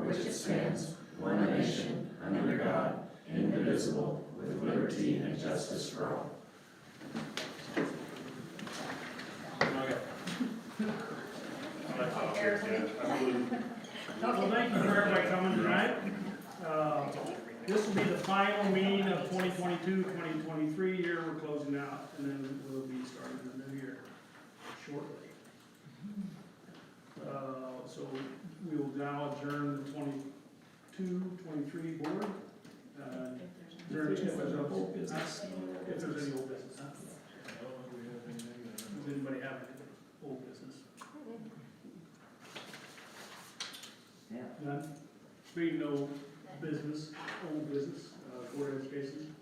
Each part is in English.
which it stands, one nation, under God, indivisible, with liberty and justice for all. Well, thank you for everybody coming tonight. This will be the final meeting of 2022-2023 year. We're closing out, and then we'll be starting the new year shortly. So we will now adjourn the 22-23 board. If there's any old business. Huh? Does anybody have any old business? Yeah. None? Being no business, old business, Board of Education,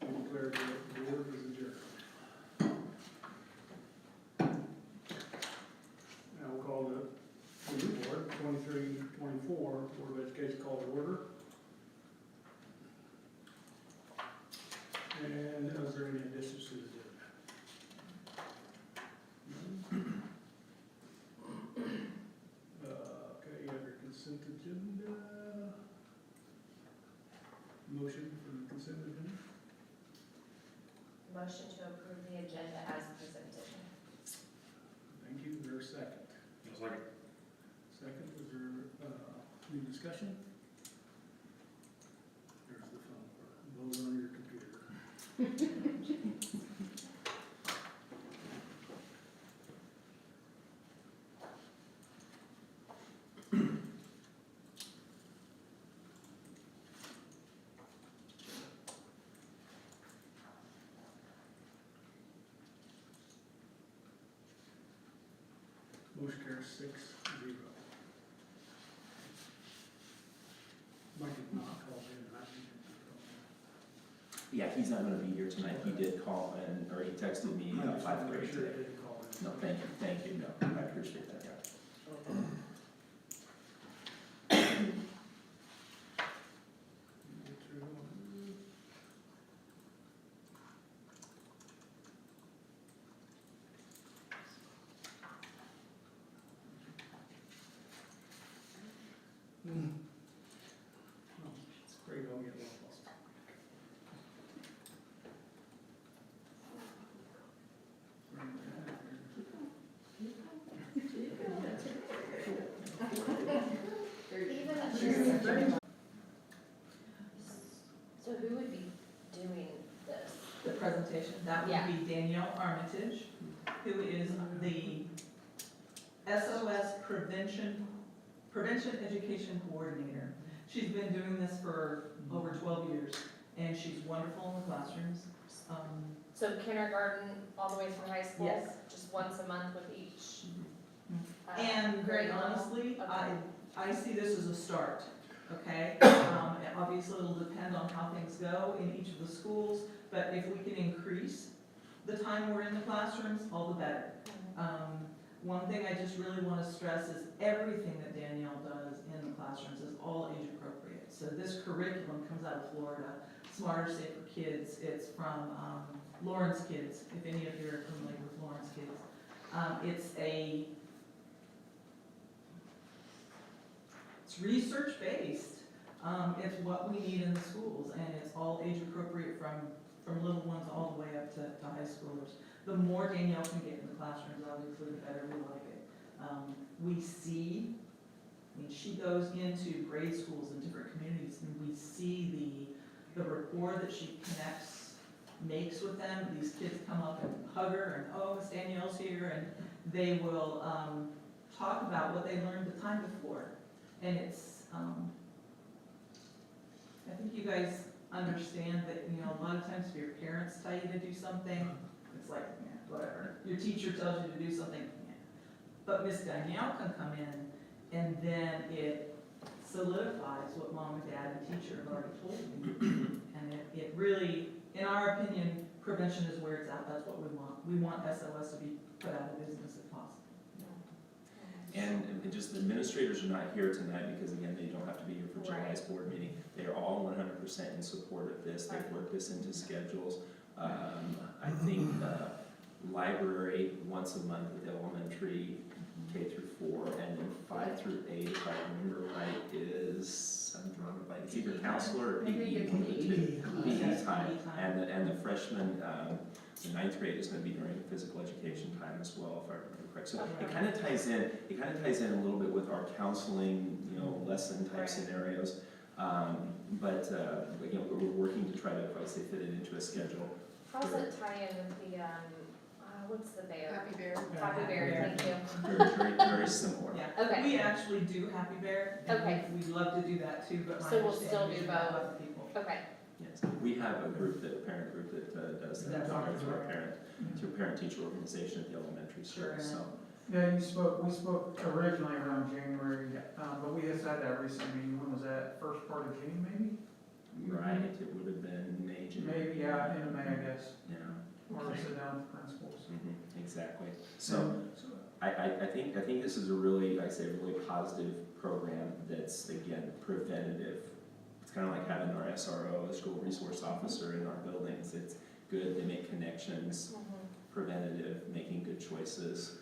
I declare the board is adjourned. Now we'll call the new board, 23-24, Board of Education called to order. And is there any additions to the agenda? Okay, you have your consent agenda. Motion for the consent agenda. Motion to approve the agenda as presented. Thank you. Is there a second? Second. Second, is there any discussion? There's the phone part. Vote on your computer. Motion carries 6-0. Mike did not call in, and I think he Yeah, he's not gonna be here tonight. He did call in, or he texted me did call in. at 5:30 Sure today. did call in. No, thank you, no, I appreciate that, yeah. Oh, it's great, I'll get lost. So who would be doing this? The presentation, that would Yeah. be Danielle Armitage, who is the SOS Prevention Education Coordinator. She's been doing this for over 12 years, and she's wonderful in the classrooms. So kindergarten all the way through high school? Yes. Just once a month with each? And very grade level? honestly, Okay. I see this as a start, okay? Obviously, it'll depend on how things go in each of the schools, but if we can increase the time we're in the classrooms, all the better. One thing I just really want to stress is everything that Danielle does in the classrooms is all age appropriate. So this curriculum comes out of Florida, Smarter, Safer Kids. It's from Lawrence Kids, if any of you are familiar with Lawrence Kids. It's research-based. It's what we need in the schools, and it's all age appropriate from little ones all the way up to high schoolers. The more Danielle can get in the classrooms, obviously, the better we like it. She goes into grade schools in different communities, and we see the rapport that she makes with them. These kids come up and hug her, and oh, Miss Danielle's here, and they will talk about what they learned the time before. And it's, I think you guys understand that, a lot of times if your parents tell you to do something, it's like, yeah, whatever. Your teacher tells you to do something, yeah. But Miss Danielle can come in, and then it solidifies what mom and dad and teacher have already told you. And it really, in our opinion, prevention is where it's at. That's what we want. We want SOS to be put out of business if possible. And just the administrators are not here tonight because, again, they don't have to be here for July's board meeting. They are all 100% in support of this. They've worked this into schedules. I think library once a month with elementary K through 4, and then 5 through 8, if I remember right, is it's either counselor or Maybe PE, it one can of the be two. PE time, and the freshmen, the ninth grade is gonna be during physical education time as well, if I remember correct. So it kind of ties in a little bit with our counseling, lesson type Right. scenarios. But again, we're working to try to, if I say, fit it into a schedule. How does it tie in with the, what's the bear? Happy Bear. Happy Bear, thank you. Very similar. Yeah. Okay. We actually do Happy Bear, and Okay. we'd love to do that too, but my So we'll still understanding is do we have both. other people. Okay, Yes, we have a parent group that does that, That's through awesome. a parent-teacher organization at the elementary school, Sure. so. Yeah, we spoke originally around January, but we just had that recent meeting, when was that, first part of June maybe? Right, it would have been May, June. Maybe, yeah, in May, I guess, Yeah, or sit down with principals. exactly. So, I think this is a really, like I say, a really positive program that's, again, preventative. It's kind of like having our SRO, a school resource officer in our buildings. It's good, they make connections, preventative, making good choices,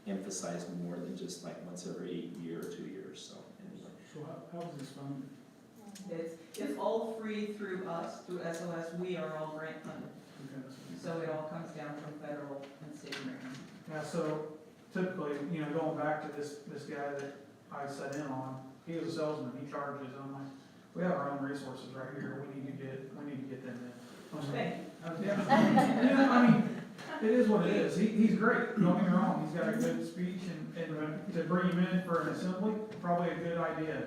emphasize more than just like once every year or 2 years, so anyway. So how is this funded? It's all free through us, through SOS, we are all grant funded, so it all comes down from federal and state grant. Yeah, so typically, going back to this guy that I set in on, he was a salesman, he charges, I'm like, we have our own resources right here, we need to get them in. I'm like, Okay. yeah, I mean, it is what it is, he's great, don't get me wrong, he's got a good speech, and to bring him in for an assembly, probably a good idea,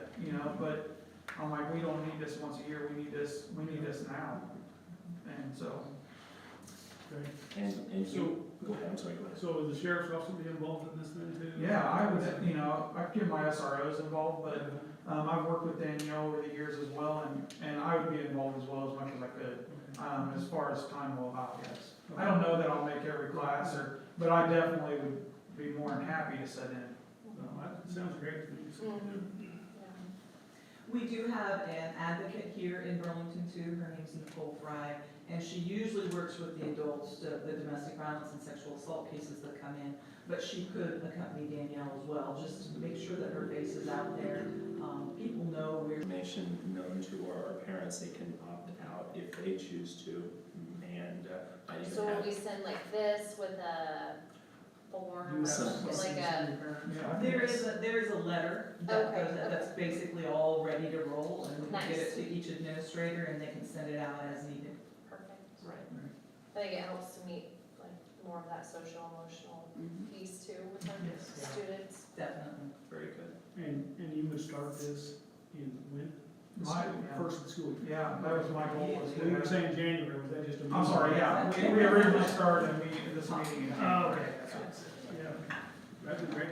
but I'm like, we don't need this once a year, we need this now, and so. Okay. And you, go ahead, I'm sorry, go ahead. So would the sheriff's also be involved in this then too? Yeah, I would, I'd get my SROs involved, but, I've worked with Danielle over the years as well, and I would be involved as well as much as I could, as far as time will allow, yes. I don't know that I'll make every class, but I definitely would be more than happy to sit in. No, that sounds great to me. So, We do have an advocate here in Burlington too, her name's Nicole Fry, and she usually works with the adults, the domestic violence and sexual assault cases that come in, but she could accompany Danielle as well, just to make sure that her face is out there. People know where. Information known to our parents, they can opt out if they choose to, and I even So will have. we send like this with a form, Some- like a, Yeah, There is a letter that Okay, goes, that's basically all ready to roll, and we can get Nice. it to each administrator, and they can send it out as needed. perfect. Right. I think it helps to meet like more of that social emotional piece too with our Yes. students. Definitely. Very good. And you would start this in when? Yeah. First of the school year? Yeah, that was my goal, was We were to, saying January, was that just a? I'm sorry, yeah, we originally started this meeting in Oh, January. okay. Yeah, that'd be great.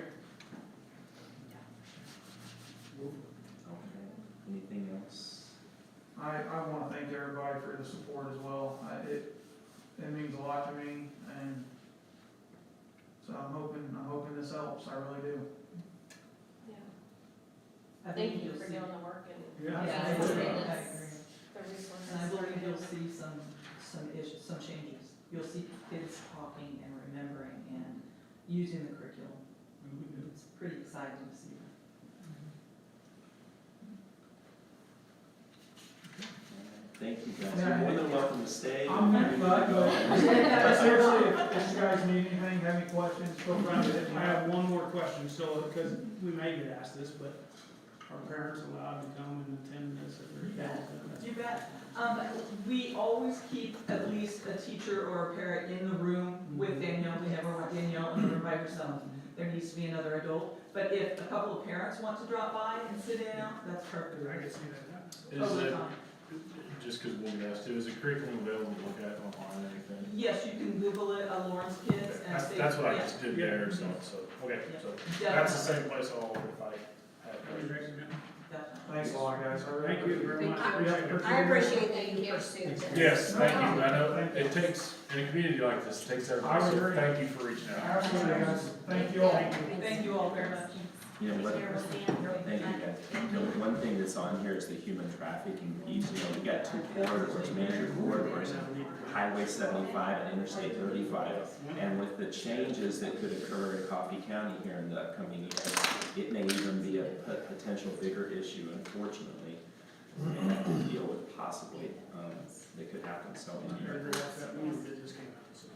Okay, anything else? I want to thank everybody for the support as well. It means a lot to me, and so I'm hoping this helps. I really do. Yeah. I Thank believe you you'll for see- doing the work and Yeah. Yeah, I it's agree. great. I It's- agree. the resources. And I believe you'll see some changes. You'll see kids talking and remembering and using the curriculum. It's pretty exciting to see that. Thank you guys, Yeah, you're more than welcome to stay. I'm glad to go. Seriously, if you guys need anything, have any questions, feel free to hit me I up. have one more question, so, because we may get asked this, but are parents allowed to come and attend this at their house? You bet. We always keep at least a teacher or a parent in the room with Danielle. We never want Danielle in the room by herself. There needs to be another adult. But if a couple of parents want to drop by and sit in out, that's perfect. I can see that happen. so. Is Totally it, fine. just because we'll be asked to, is the curriculum available to look at online or anything? Yes, you can Google it, Lawrence Kids, and That's, they. that's what I yeah, just did Yeah. there, so, okay, so, definitely, that's the same place I'll, if I have That'd be great, questions. yeah. definitely. Thanks a lot, guys. I really Thank you very much. Thank you. Appreciate it. I appreciate that you pursued this. Yes, thank you, I know, Thank you. it takes, in a community like this, it takes I everybody, so agree. thank you for reaching out. Absolutely, guys. Thank you all. Thank you all very much. You know, what, thank you guys. You know, one thing that's on here is the human trafficking piece, we got two corridors, major corridors, Highway 75 and Interstate 35. And with the changes that could occur in Coffee County here in the upcoming years, it may even be a potential bigger issue, unfortunately. And possibly, that could happen, so in I here. agree with that move that just came out, so.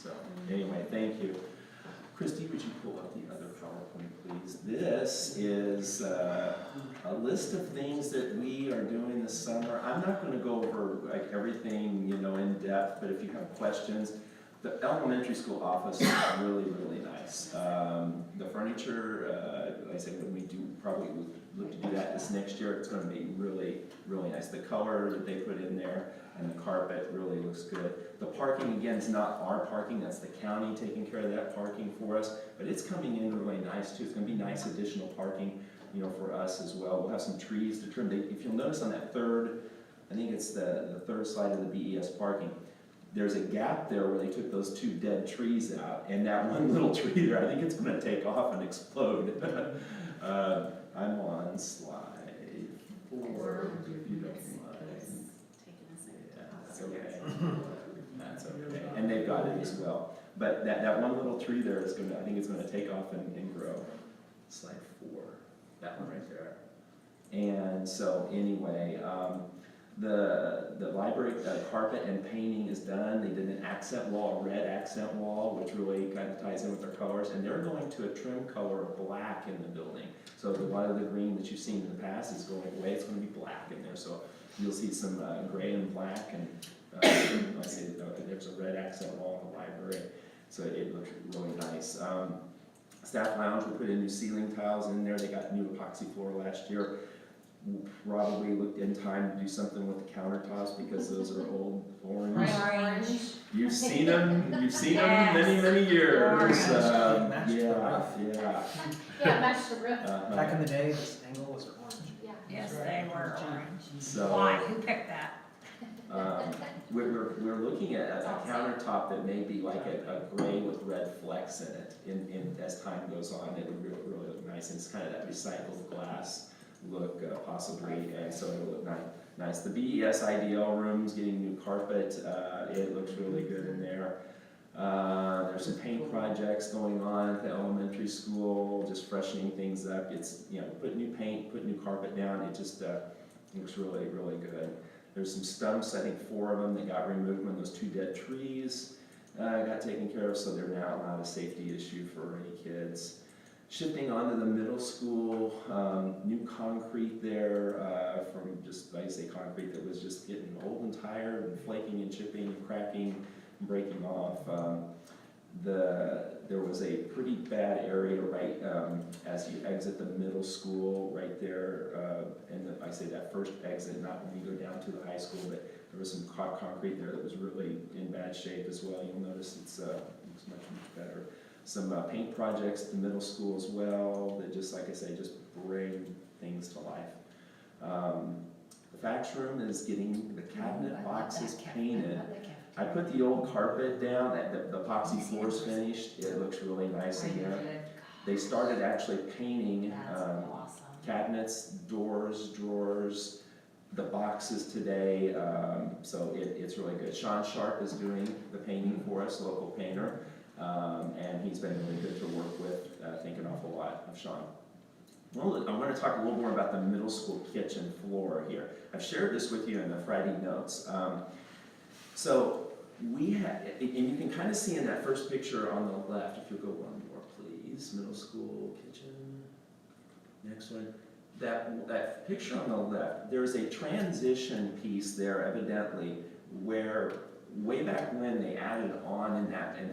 So, anyway, thank you. Christy, would you pull up the other PowerPoint, please? This is a list of things that we are doing this summer. I'm not gonna go over like everything, you know, in depth, but if you have questions, the elementary school office is really, really nice. The furniture, like I said, when we do, probably look to do that this next year, it's gonna be really, really nice. The color that they put in there and the carpet really looks good. The parking, again, is not our parking, that's the county taking care of that parking for us, but it's coming in really nice too. It's gonna be nice additional parking, you know, for us as well. We'll have some trees to trim. If you'll notice on that third, I think it's the third slide of the BES parking, there's a gap there where they took those 2 dead trees out, and that one little tree there, I think it's gonna take off and explode. I'm on slide 4, if you don't mind. Yeah, that's okay. That's okay. And they've got it as well. But that one little tree there is gonna, I think it's gonna take off and grow. Slide 4, that one right there. And so anyway, the library carpet and painting is done. They did an accent wall, a red accent wall, which really kind of ties in with their colors. And they're going to a trim color of black in the building. So a lot of the green that you've seen in the past is going away. It's going to be black in there. So you'll see some gray and black. And I say there's a red accent wall in the library. So it looks really nice. Staff lounge, we put in new ceiling tiles in there. They got new epoxy floor last year. We'll probably look in time to do something with the countertops because those are old orange. Orange. You've seen them many, many years. Orange. Yeah. Yeah, match the roof. Back in the day, this angle was orange. Yeah. Yes, they were orange. So, Why? Who picked that? we're looking at a countertop that may be like a gray with red flecks in it. In as time goes on, it would really look nice. And it's kind of that recycled glass look, possibly, and so it'll look nice. The BES IDL room's getting new carpet. It looks really good in there. There's some paint projects going on at the elementary school, just freshening things up. It's, you know, put new paint, put new carpet down. It just looks really, really good. There's some stumps, I think 4 of them that got removed when those 2 dead trees got taken care of, so they're now not a safety issue for any kids. Shifting onto the middle school, new concrete there from just, like I say, concrete that was just getting old and tired and flaking and chipping and cracking and breaking off. There was a pretty bad area right as you exit the middle school right there, and I say that first exit, not when you go down to the high school, but there was some concrete there that was really in bad shape as well. You'll notice it's looks much better. Some paint projects at the middle school as well that just, like I say, just bring things to life. The fax room is getting the cabinet boxes painted. I put the old carpet down, the epoxy floor's finished. It looks really nice in there. They started actually painting cabinets, doors, drawers, the boxes today, so it's really good. Sean Sharp is doing the painting for us, local painter. And he's been really good to work with. Think an awful lot of Sean. Well, I want to talk a little more about the middle school kitchen floor here. I've shared this with you in the Friday notes. So we had, and you can kind of see in that first picture on the left, if you'll go one more, please. Middle school kitchen. Next one. That picture on the left, there's a transition piece there, evidently, where way back when they added on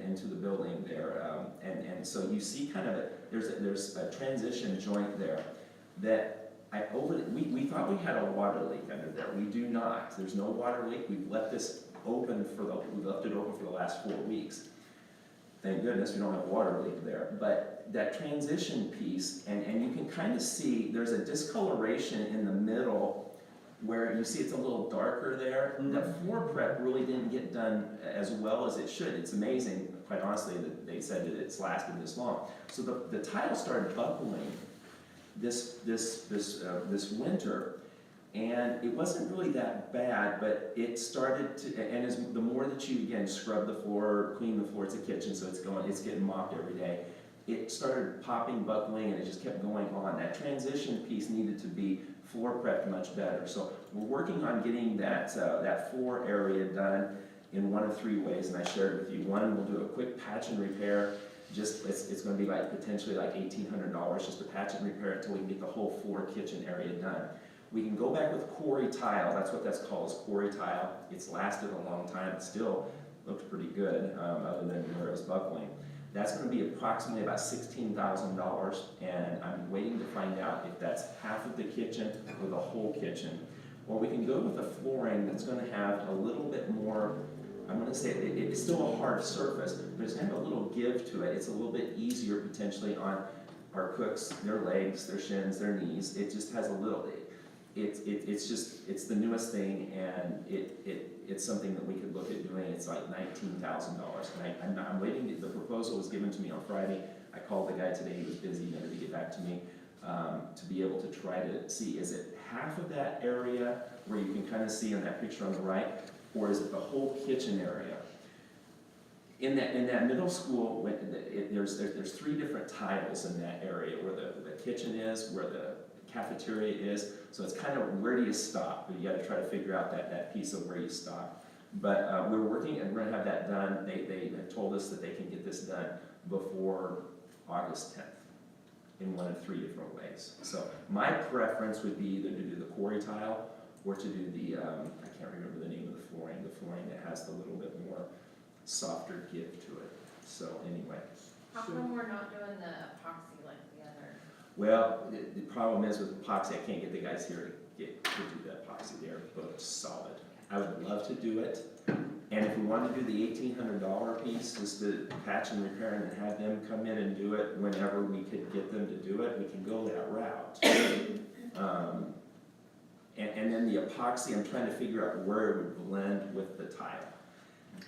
into the building there, and so you see kind of there's a transition joint there that we thought we had a water leak under there. We do not. There's no water leak. We've left this open we left it open for the last 4 weeks. Thank goodness we don't have a water leak there. But that transition piece, and you can kind of see there's a discoloration in the middle where you see it's a little darker there. That floor prep really didn't get done as well as it should. It's amazing, quite honestly, that they said that it's lasted this long. So the tile started buckling this winter, and it wasn't really that bad, but it started to, and the more that you, again, scrub the floor, clean the floor, it's a kitchen, so it's getting mopped every day. It started popping, buckling, and it just kept going on. That transition piece needed to be floor prepped much better. So we're working on getting that, that floor area done in one of three ways, and I shared with you. One, we'll do a quick patch and repair. Just, it's gonna be like potentially like $1,800 just to patch and repair it until we can get the whole floor kitchen area done. We can go back with quarry tile, that's what that's called, is quarry tile. It's lasted a long time, it still looks pretty good, other than where it was buckling. That's gonna be approximately about $16,000, and I'm waiting to find out if that's half of the kitchen or the whole kitchen. Or we can go with a flooring that's gonna have a little bit more, I'm gonna say it's still a hard surface, but it's gonna have a little give to it. It's a little bit easier potentially on our cooks, their legs, their shins, their knees. It just has a little, it's the newest thing, and it's something that we could look at doing. It's like $19,000, and I'm waiting. The proposal was given to me on Friday. I called the guy today. He was busy, never to get back to me, to be able to try to see, is it half of that area where you can kind of see in that picture on the right, or is it the whole kitchen area? In that middle school, there's three different tiles in that area, where the kitchen is, where the cafeteria is. So it's kind of, where do you stop? You gotta try to figure out that piece of where you stop. But we're working, and we're gonna have that done. They have told us that they can get this done before August 10th in one of three different ways. So my preference would be either to do the quarry tile or to do the, I can't remember the name of the flooring that has the little bit more softer give to it. So anyway. How come we're not doing the epoxy like the other? Well, the problem is with epoxy, I can't get the guys here to do the epoxy. They're both solid. I would love to do it, and if we wanted to do the $1,800 piece, just to patch and repair and have them come in and do it whenever we could get them to do it, we can go that route. And then the epoxy, I'm trying to figure out where it would blend with the tile.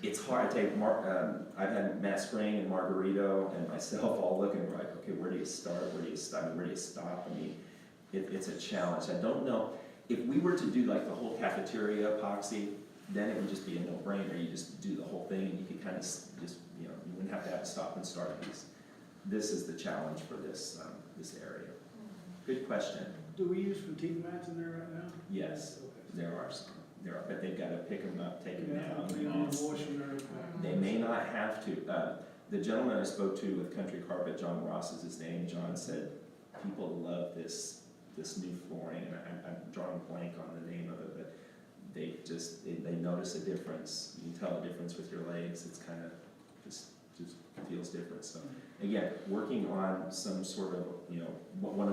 It's hard to take, I've had Matt Spring and Margarito and myself all looking, we're like, okay, where do you start, where do you stop, where do you stop? I mean, it's a challenge. I don't know, if we were to do like the whole cafeteria epoxy, then it would just be a no-brainer. You just do the whole thing, and you could kind of just, you know, you wouldn't have to have a stop and start piece. This is the challenge for this, this area. Good question. Do we use fatigue mats in there right now? Yes, Okay. there are some. There are, but they've got to pick them up, take them Yeah, out. we don't wash them or anything. They may not have to. The gentleman I spoke to with Country Carpet, John Ross is his name, John said, people love this new flooring, and I'm drawing a blank on the name of it, but they notice a difference. You can tell a difference with your legs. It's kind of just feels different. So again, working on some sort of, you know, one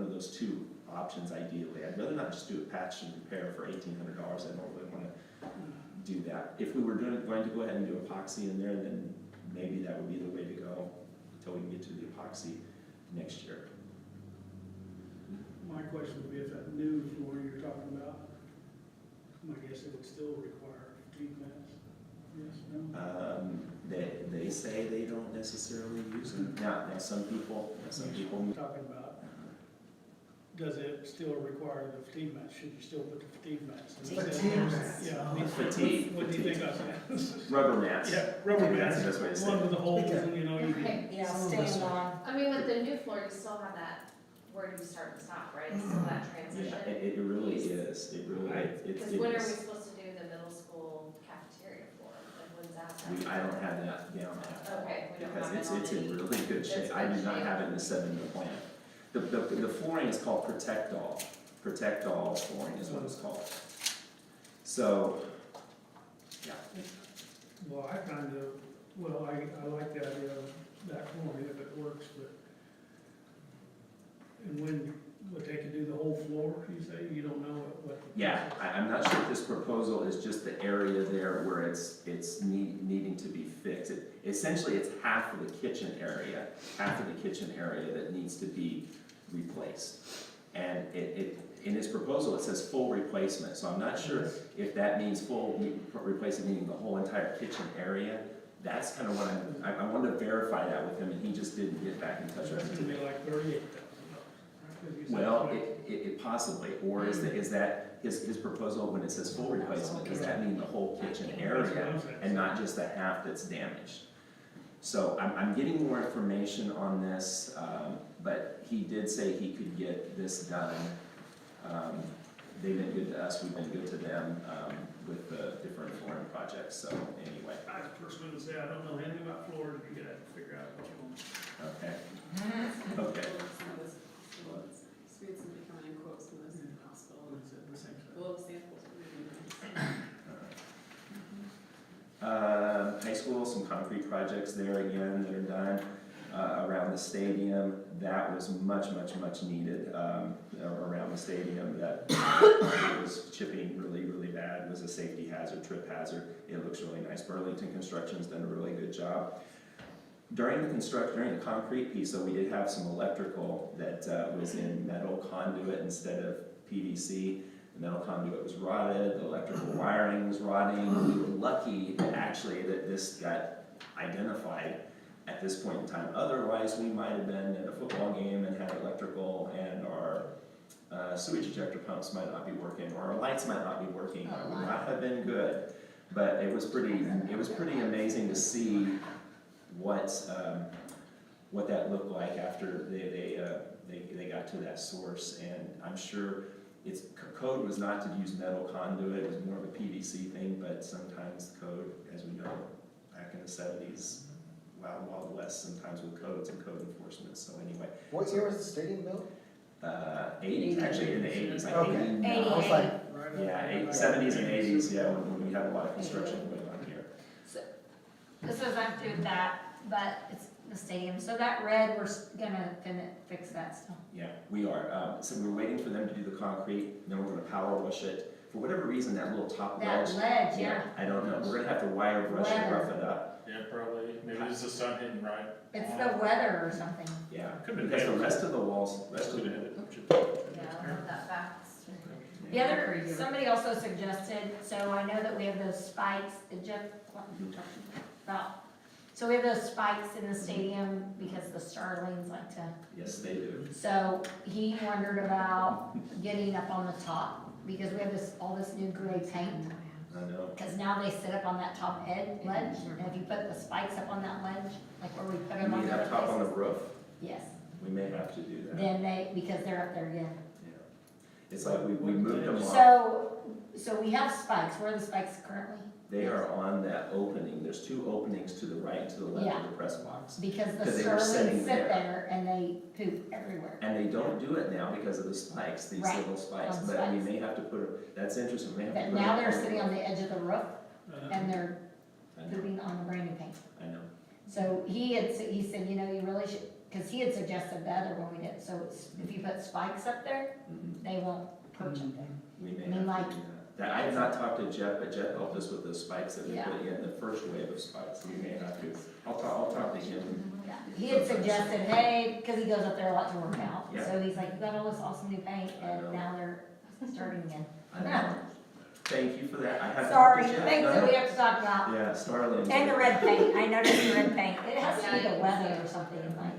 of those two options ideally. I'd rather not just do a patch and repair for $1,800. I don't really want to do that. If we were going to go ahead and do epoxy in there, then maybe that would be the way to go until we can get to the epoxy next year. My question would be, if that new flooring you're talking about, I guess it would still require fatigue mats? Yes, no? They say they don't necessarily use them. Now some people. Talking about, does it still require the fatigue mats? Should you still put the fatigue mats? Fatigue mats. Yeah. Fatigue. What do you think I said? Rubber mats. Yeah, rubber That's mats, the best way to say one it. with the holes, and you know, you can. Okay. Yeah, Some of us stand are- on. I mean, with the new floor, you still have that, where do you start and stop, right? It's still that transition. Yeah, it really is. It really it Because is. when are we supposed to do the middle school cafeteria floor? Like, when's that? I don't have that down now. Okay, we don't Because have it on it's in any. really good shape. It's I do good not shape. have it in the 7-year plan. The flooring is called Protect All. Protect All flooring is what it's called. So, yeah. Well, I like the idea of that flooring if it works, but, and what they could do the whole floor, you say, you don't know what. Yeah, I'm not sure if this proposal is just the area there where it's needing to be fixed. Essentially, it's half of the kitchen area that needs to be replaced. And in his proposal, it says full replacement, so I'm not sure if that means full replacement, meaning the whole entire kitchen area. That's kind of what I wanted to verify that with him, and he just didn't get back in touch So with it's me gonna today. be like $38,000, right? Well, it possibly, or is that his proposal, when it says full replacement, does that mean the whole kitchen area and not just the half that's damaged? So I'm getting more information on this, but he did say he could get this done They've been good to us, we've been good to them, with the different flooring projects, so anyway, I personally would say I don't know anything about floors, but you gotta figure out what you want. okay. Okay, Streets will be coming in quotes from this hospital. What is it, the same thing? Well, samples are really nice. high school, some concrete projects there again that are done, around the stadium. That was much needed, around the stadium. That was chipping really bad, was a safety hazard, trip hazard. It looks really nice. Burlington Construction's done a really good job. During the concrete piece, so we did have some electrical that was in metal conduit instead of PVC. The metal conduit was rotted, the electrical wiring was rotting. We were lucky actually that this got identified at this point in time. Otherwise, we might have been at a football game and had electrical, and our sewage ejector pumps might not be working, or our lights might not be working. It would not have been good. But it was pretty amazing to see what that looked like after they got to that source. And I'm sure its code was not to use metal conduit, it was more of a PVC thing, but sometimes code, as we know, back in the 70s, Wild West, sometimes with codes and code enforcement, so anyway. What year was the stadium built? 80s, actually in the 80s, like Okay. 89. I was like, Yeah, 70s and 80s, yeah, when we had a lot of construction going on here. This has nothing to do with that, but it's the stadium, so that red, we're gonna fix that still. Yeah, we are. So we're waiting for them to do the concrete, then we're gonna power wash it. For whatever reason, that little top That ledge. ledge, yeah, I don't know. We're gonna have to wire brush and Weather. rough it up. Yeah, probably, maybe it's the sun hitting right. it's the weather or something. Yeah, Could've been because the hail. rest of the walls, Could've hit it. Yeah, I love that fact. The other, somebody also suggested, so I know that we have those spikes, Jeff, what were you talking about? So we have those spikes in the stadium because the Starlings like to, Yes, they do. so he wondered about getting up on the top, because we have all this new gray paint. I know. Because now they sit up on that top ledge, and if you put the spikes up on that ledge, like where we put them on We the have other top on the places. roof. Yes, We may have to do that. then because they're up there again. Yeah. It's like we moved them off. So we have spikes, where are the spikes currently? They are on that opening. There's two openings to the right and to the left Yeah. of the press box. Because the 'Cause they were sitting Starlings sit there. there and they poop everywhere. And they don't do it now because of the spikes, these Right, little spikes. on But we spikes. may have to put, that's interesting, we may have to But put. now it they're on sitting on the edge of the roof Uh-huh. and they're I know, pooping on the brand new paint. I know. So he said, you know, you really should, because he had suggested the other one we did, so if you put spikes up there, Mhm. they won't perch up there. We may I mean, have like- to do that. I have not talked to Jeff, but Jeff helped us with the spikes that we Yeah. put in, the first wave of spikes. We may have to, I'll talk to him. Yeah, he had suggested, hey, because he goes up there a lot to work out, Yeah. so he's like, you got all this awesome new paint, I know. and now they're starting again. I know. Thank you for that. I have. Sorry, talked to Jeff. things that we have to talk about. Yeah, Starlings. And the red paint, I noticed the red paint, it has to be the weather or something, like,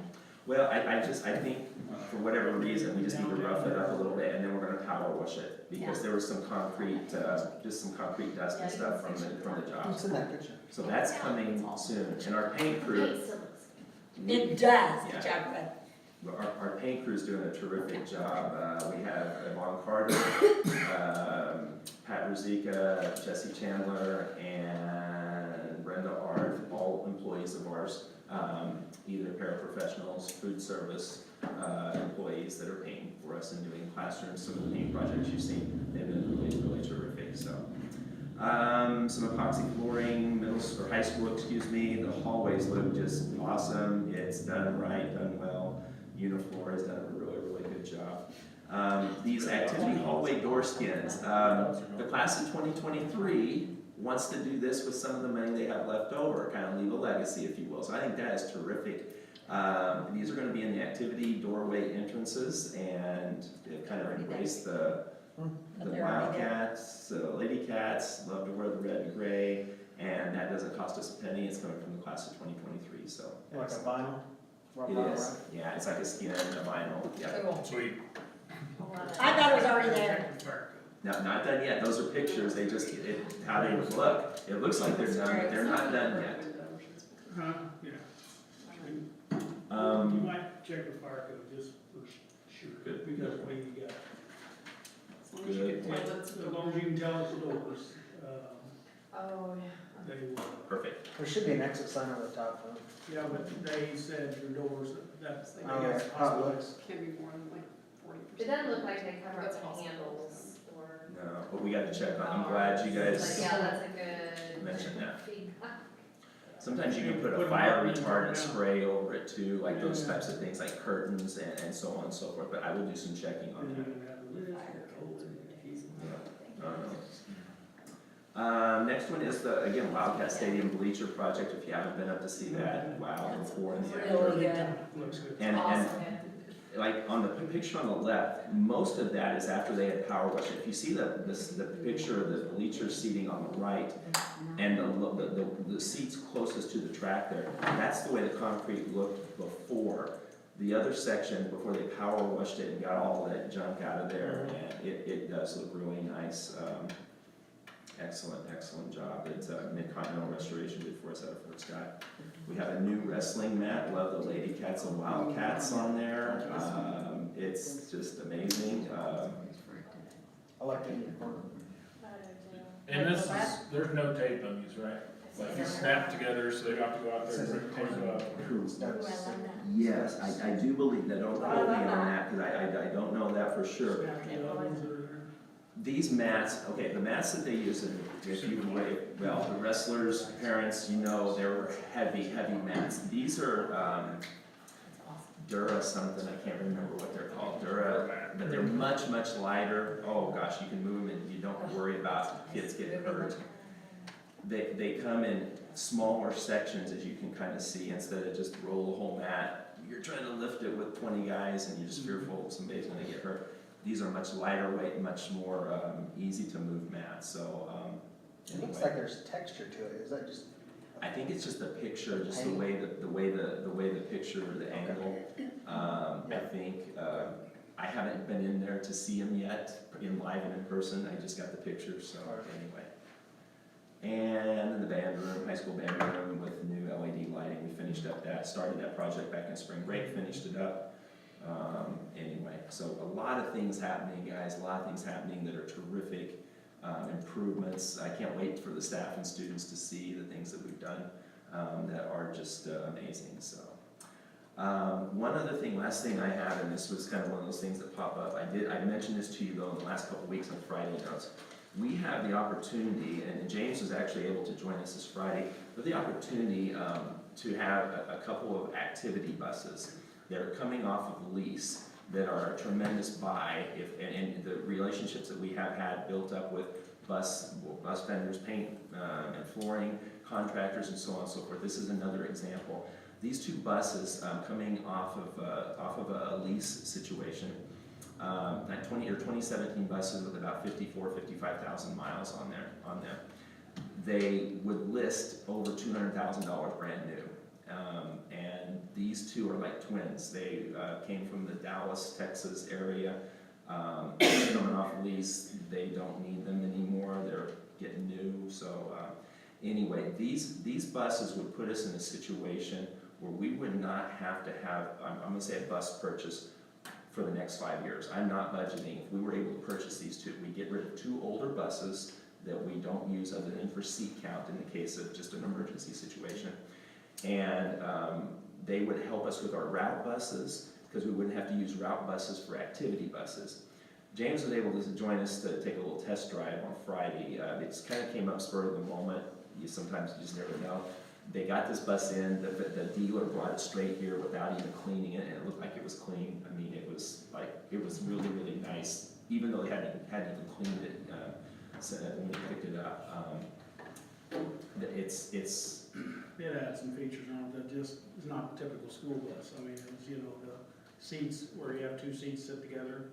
Well, I think for whatever reason, we just need to rough it up a little bit and then we're gonna power wash it. Because there was some concrete, just some concrete dust and stuff from the job. what's in that picture? So that's coming soon. And our paint crew, it does, Yeah. good job, bud. our paint crew's doing a terrific job. We have Yvonne Carter, Pat Ruzicka, Jesse Chandler, and Brenda Art, all employees of ours. Either paraprofessionals, food service, employees that are painting for us and doing classrooms. Some of the paint projects you've seen, they've been really terrific, so. Some epoxy flooring, high school, excuse me. The hallways look just awesome. It's done right, done well. Uniflor has done a really good job. These activity hallway door skins. The class of 2023 wants to do this with some of the money they have left over, kind of leave a legacy, if you will. So I think that is terrific. These are going to be in the activity doorway entrances, and they kind of embrace the Wildcats, Lady Cats, love to wear the red and gray, and that doesn't cost us a penny. It's coming from the class of 2023, so. Like a vinyl? It is, yeah, it's like a skin, a vinyl, yeah. Sweet. I thought it was already there. No, not done yet, those are pictures, they just, how they would look. It looks like they're done, but they're not done yet. Huh, yeah. You Um, might check the fire code just for sure, Good. because when you got Good. Toilets As long as you can tell it's the doors, Oh, yeah. they will. Perfect. There should be an exit sign on the top, huh? Yeah, but they said the doors, that's, they Oh, guess yeah. How it looks. Can't be more than like 40%. It doesn't look like they cover up That's the possible. handles or. No, but we gotta check on, I'm glad you But guys yeah, that's a good mentioned that. feedback. Sometimes you can put a Put fire markings retardant down. spray over it too, like those Yeah. types of things, like curtains and so on and so forth, but I will do some checking on And that. you can have the lids for cold and heat. Next one is the, again, Wildcat Stadium Bleacher Project, if you haven't been up to see that, wow, the before and the after. Really good. Looks good. And, Awesome. like on the picture on the left, most of that is after they had power washed it. If you see the picture of the bleacher seating on the right and the seats closest to the track there, that's the way the concrete looked before. The other section, before they power washed it and got all that junk out of there, and it does look really nice. Excellent job. It's Mid-Continental Restoration did for us out of Fort Scott. We have a new wrestling mat. Love the Lady Cats and Wildcats on there. It's just amazing. I like the uniform. And this is, there's no tape on these, right? Like it's snapped together, so they have to go out there and rip tape up. Yes, I do believe that. Don't quote me on that because I don't know that for sure. Snap the other ones that are there. These mats, okay, the mats that they use, if you, well, the wrestlers, parents, you know, they're heavy mats. These are, Dura something, I can't remember what they're called, Dura, but they're much lighter. Oh gosh, you can move them and you don't worry about kids getting hurt. They come in smaller sections, as you can kind of see, instead of just roll the whole mat. You're trying to lift it with 20 guys and you're just fearful somebody's gonna get hurt. These are much lighter weight, much more easy to move mats, so It looks anyway. like there's texture to it, is that just? I think it's just the picture, just the way the picture, the angle. I think, I haven't been in there to see them yet, in live and in person, I just got the picture, so anyway. And then the band room, high school band room with new LED lighting, we finished up that, started that project back in spring break, finished it up. Anyway, so a lot of things happening, guys, a lot of things happening that are terrific. Improvements. I can't wait for the staff and students to see the things that we've done that are just amazing. So, one other thing, last thing I have, and this was kind of one of those things that pop up. I mentioned this to you though in the last couple of weeks on Friday notes. We have the opportunity, and James was actually able to join us this Friday, but the opportunity to have a couple of activity buses that are coming off of lease that are a tremendous buy, and the relationships that we have had built up with bus vendors, paint and flooring contractors, and so on and so forth. This is another example. These two buses coming off of a lease situation, 2017 buses with about 55,000 miles on them. They would list over $200,000 brand new. And these two are like twins. They came from the Dallas, Texas area, coming off lease. They don't need them anymore. They're getting new. So anyway, these buses would put us in a situation where we would not have to have, I'm going to say a bus purchase for the next 5 years. I'm not budgeting. If we were able to purchase these two, we get rid of two older buses that we don't use other than for seat count in the case of just an emergency situation. And they would help us with our route buses, because we wouldn't have to use route buses for activity buses. James was able to join us to take a little test drive on Friday. It just kind of came up spur of the moment. Sometimes you just never know. They got this bus in, the dealer brought it straight here without even cleaning it, and it looked like it was clean. I mean, it was really nice, even though they hadn't even cleaned it when we picked it up. It had some features on it that just is not a typical school bus. I mean, it's, the seats where you have two seats sit together,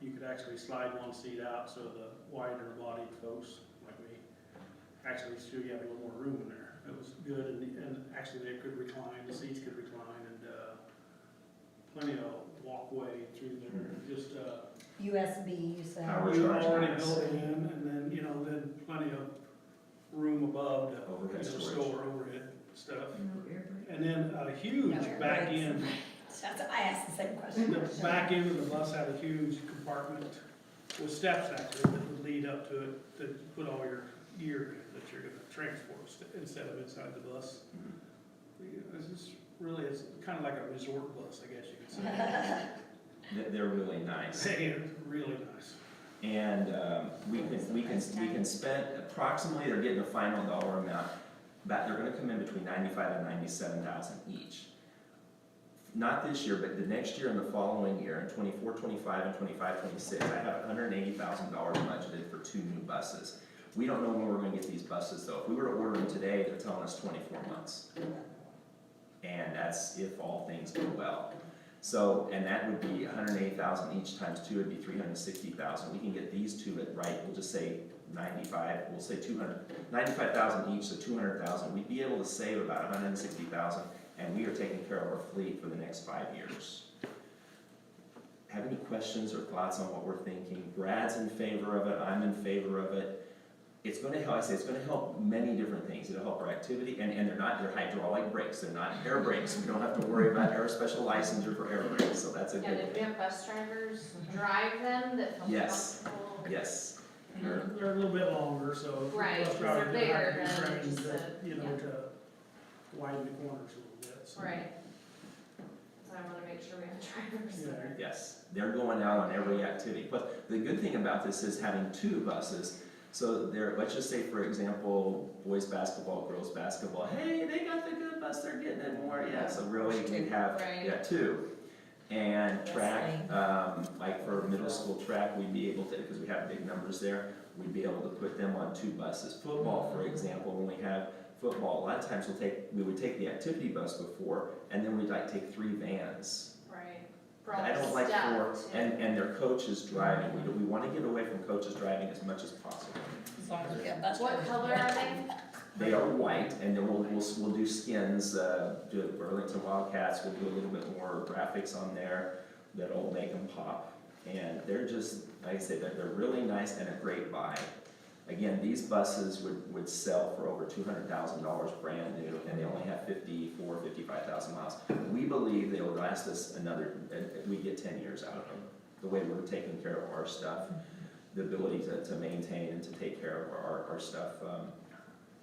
you could actually slide one seat out so the wider bodied folks like me actually still you have a little more room in there. It was good, and actually they could recline, the seats could recline, and plenty of walkway through there. Just USB, you said. Power we charging, already yes. built it in, and then then plenty of room above to Overhead storage. store overhead stuff. And then a huge back end. I asked the same question. The back end of the bus had a huge compartment with steps actually that would lead up to it, to put all your gear in that you're gonna transport instead of inside the bus. This is really, it's kind of like a resort bus, I guess you could say. They're really nice. It's really nice. And we can spend approximately, they're getting a final dollar amount, but they're gonna come in between 95 and 97,000 each. Not this year, but the next year and the following year, in 24, 25, and 25, 26, I have $180,000 budgeted for 2 new buses. We don't know when we're gonna get these buses though. If we were to order them today, they're telling us 24 months. And that's if all things go well. So, and that would be 180,000 each times 2 would be 360,000. We can get these 2 at right, we'll just say 95, we'll say 95,000 each, so 200,000. We'd be able to save about 160,000, and we are taking care of our fleet for the next 5 years. Have any questions or thoughts on what we're thinking? Brad's in favor of it, I'm in favor of it. It's gonna help, I say, it's gonna help many different things. It'll help our activity, and they're hydraulic brakes, they're not air brakes. We don't have to worry about air special licensure for air brakes, so that's a And good if we thing. have bus drivers drive them that feel Yes. comfortable. Yes, They're a little bit longer, so. Right, bus 'cause drivers they're have to bigger be than trained just to, a- you know, yeah. to widen the corners a little bit, so. Right. So I wanna make sure we have drivers Yeah. there. yes, they're going out on every activity. But the good thing about this is having 2 buses. So there, let's just say, for example, boys basketball, girls basketball, hey, they got the good bus, they're getting it more, yeah, so really, we have, Right. yeah, 2. And track, like for middle school track, we'd be able to, because we have big numbers there, we'd be able to put them on 2 buses. Football, for example, when we have football, a lot of times we would take the activity bus before, and then we'd like take 3 vans. Right. For all I the don't like stuff, too. and their coaches driving, we want to get away from coaches driving as much as possible. As long as we have bus What drivers. color are they? They are white, and then we'll do skins, do it Burlington Wildcats, we'll do a little bit more graphics on there that'll make them pop. And they're just, like I said, they're really nice and a great buy. Again, these buses would sell for over $200,000 brand new, and they only have 55,000 miles. We believe they'll last us we get 10 years out of them. The way we're taking care of our stuff, the ability to maintain and to take care of our stuff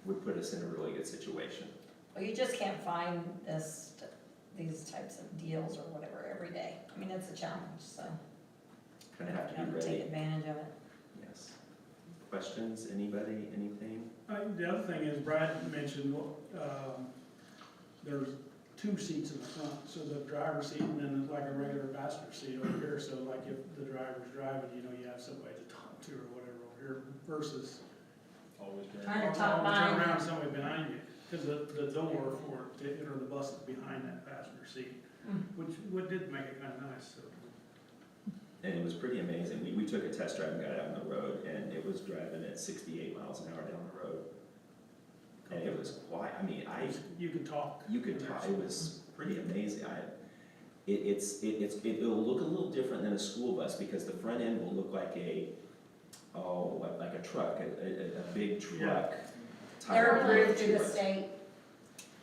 would put us in a really good situation. Well, you just can't find these types of deals or whatever every day. I mean, it's a challenge, so Kind of have you to have be to take ready. advantage of it. Yes. Questions, anybody, anything? The other thing is Brad mentioned, there's 2 seats in the front, so the driver's seat and then like a regular passenger seat over here, so like if the driver's driving, you know, you have somebody to talk to or whatever over here versus Always during. Trying to talk turn behind. around somebody behind you, because the door for to enter the bus is behind that passenger seat, which did make it kind of nice, so. And it was pretty amazing. We took a test drive and got it out on the road, and it was driving at 68 miles an hour down the road. And it was quite, You could talk. you could talk, it was pretty amazing. It'll look a little different than a school bus, because the front end will look like like a truck, a big truck. They're type approved of- through the state.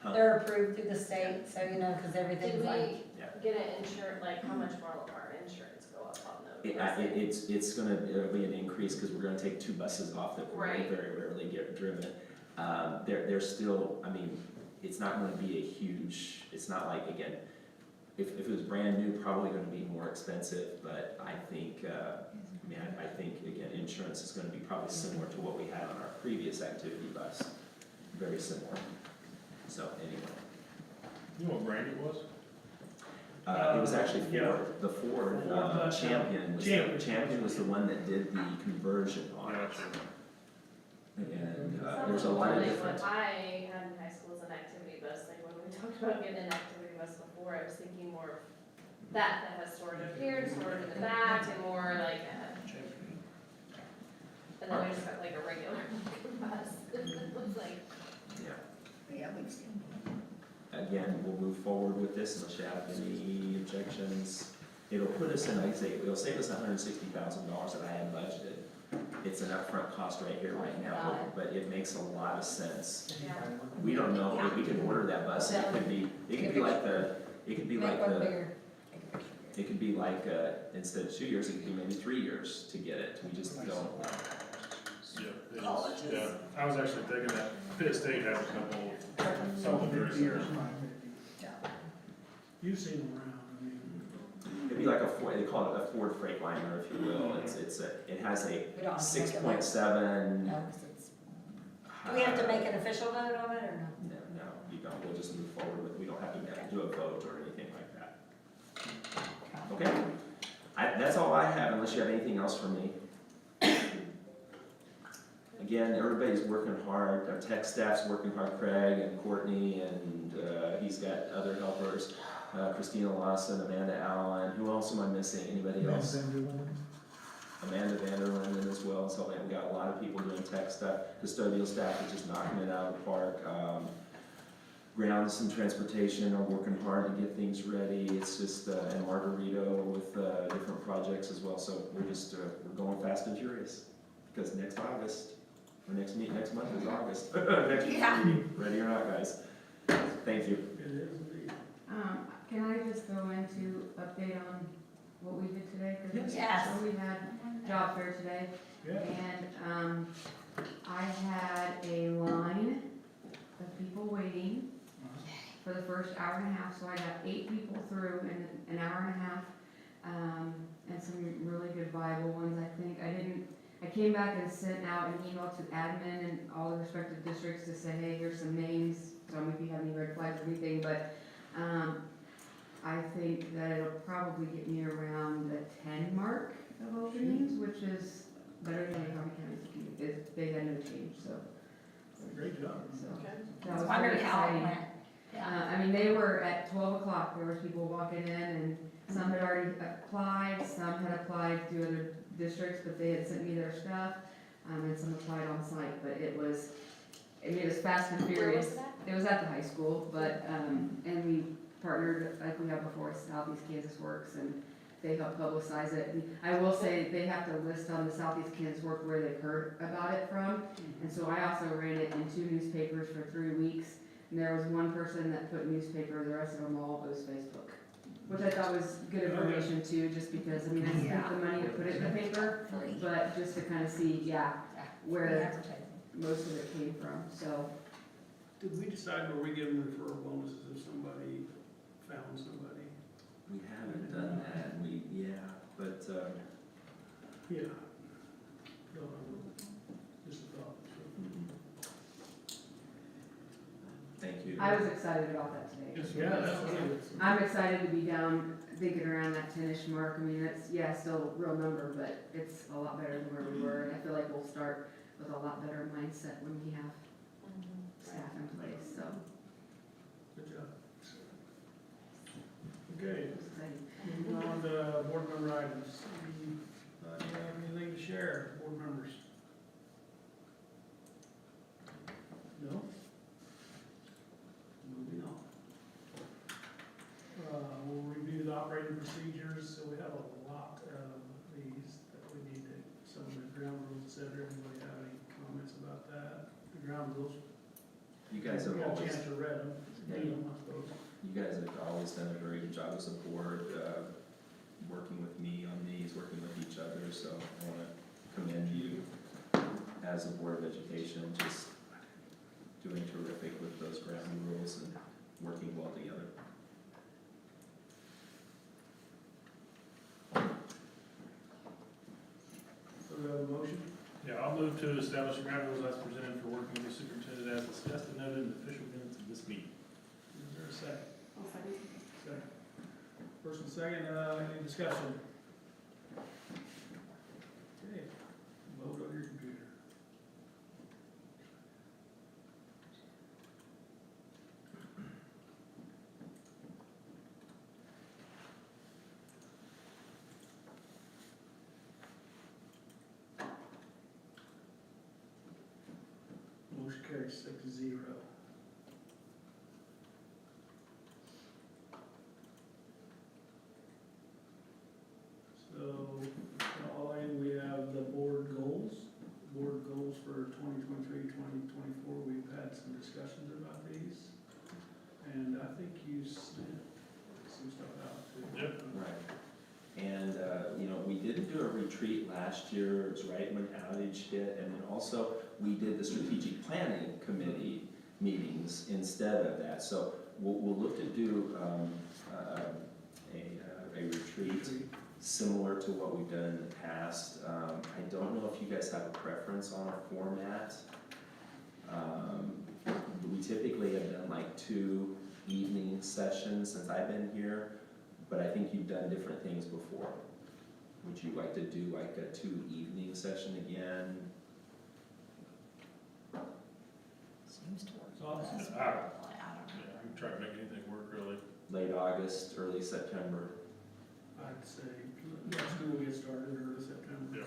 Huh? They're approved through the state, so you know, because Did everything's like, we get an insurance, like how much more will our insurance go up on those? It'll be an increase, because we're gonna take 2 buses off that will Right. very rarely get driven. They're still, it's not gonna be a huge, it's not like, again, if it was brand new, probably gonna be more expensive, but I think, I think, again, insurance is gonna be probably similar to what we had on our previous activity bus, very similar. So, anyway. You know what brand it was? It was actually Yeah. the Ford Ford, Champion Champion was the one that did the conversion on it. And there's a lot of Like different. what I had in high school was an activity bus, like when we talked about getting an activity bus before, I was thinking more of that has storage up here and storage in the back and more like and then we just got like a regular bus. It was like, yeah, we've seen. Again, we'll move forward with this unless you have any objections. It'll put us in, like I say, it'll save us $160,000 that I had budgeted. It's an upfront cost right here, right now, but it makes a lot of sense. yeah. We don't know, we could order that bus, and it could be like Make one the, bigger. Take a picture It could be like, instead of 2 years, it could be maybe 3 years to get it. We just don't know. Yeah, it is. Yeah, I was actually thinking that Pitt State has a couple, something very similar. You've seen them around, I mean. It'd be like a Ford, they call it a Ford Freightliner, if you will. It has a We don't have to make it 6.7. No, 'cause it's, do we have to make an official vote on it, or no? No, you don't. We'll just move forward with, we don't have to do a vote or anything like that. Okay? That's all I have, unless you have anything else for me. Again, everybody's working hard. Our tech staff's working hard, Craig and Courtney, and he's got other helpers. Christina Lawson, Amanda Allen. Who else am I missing? Anybody else? Amanda Vanderlinden as well. So we got a lot of people doing tech stuff. Custodial staff is just knocking it out of the park. Grounds and transportation are working hard to get things ready. It's just, and Margarito with different projects as well. So we're just, we're going fast and furious. Because next August, or next month is August. Next meeting. Ready or not, guys? Thank you. It is indeed. Can I just go into update on what we did today? 'Cause Yes. So we had job fair today, Yeah. and, I had a line of people waiting for the first hour and a half, so I got 8 people through in an hour and a half. And some really good Bible ones, I think. I came back and sent out an email to admin and all the respective districts to say, hey, here's some names, tell me if you have any red flags or anything, but, I think that it'll probably get me around the 10 mark of openings, which is better than County County, they had no change, so. Great job. So, Okay. that I was was wondering very how it exciting. went. Yeah. I mean, they were at 12 o'clock, there was people walking in, and some had already applied, some had applied through other districts, but they had sent me their stuff, and some applied on site, but it was fast and Where furious. was that? It was at the high school, but, and we partnered, like we have before, Southeast Kansas Works, and they help publicize it. And I will say, they have to list on the Southeast Kansas Work where they've heard about it from, and so I also ran it in 2 newspapers for 3 weeks, and there was one person that put newspaper, the rest of them all was Facebook, which I thought was good information too, just because, I mean, I spent the money to put it in the paper, Free. but just to kind of see, Yeah, where advertising. most of it came from, so. Did we decide where we give them referral bonuses if somebody found somebody? We haven't done that. But Yeah. No, just a thought. thank you. I was excited about that today. Yeah, that's what it is. I'm excited to be down, thinking around that 10-ish mark. I mean, it's, yeah, still a real number, but it's a lot better than where we were. And I feel like we'll start with a lot better mindset when we have staff in place, so. Good job. Okay, it's exciting. moving on to board member items. Do you have anything to share, board members? No? Moving on. We'll review the operating procedures, so we have a lot of these that we need to, some of the ground rules, et cetera. Anybody have any comments about that? The ground rules, You guys have we got a always, chance to read them, read them, I suppose. you guys have always done a very good job as a board, working with me on these, working with each other, so I want to commend you as a Board of Education, just doing terrific with those ground rules and working well together. So we have a motion? Yeah, I'll move to establish ground rules as presented for working with the superintendent as discussed and noted in the official minutes of this meeting. Is there a second? I'll second. Second. First and second, any discussion? Okay, vote on your computer. Motion carries 6-0. So, following, we have the board goals for 2023, 2024. We've had some discussions about these. And I think you sent some stuff out too. Yep. Right. do a retreat last year, it was right when outage hit, and then also we did the strategic planning committee meetings instead of that. So we'll look to do a retreat similar to what we've done in the past. I don't know if you guys have a preference on a format. We typically have done like 2 evening sessions since I've been here, but I think you've done different things before. Would you like to do like a 2 evening session again? Seems to work. So I'll- best. I I don't Yeah, we can try to make anything work, really. Late August, early September? I'd say, let school get started early September. Yeah.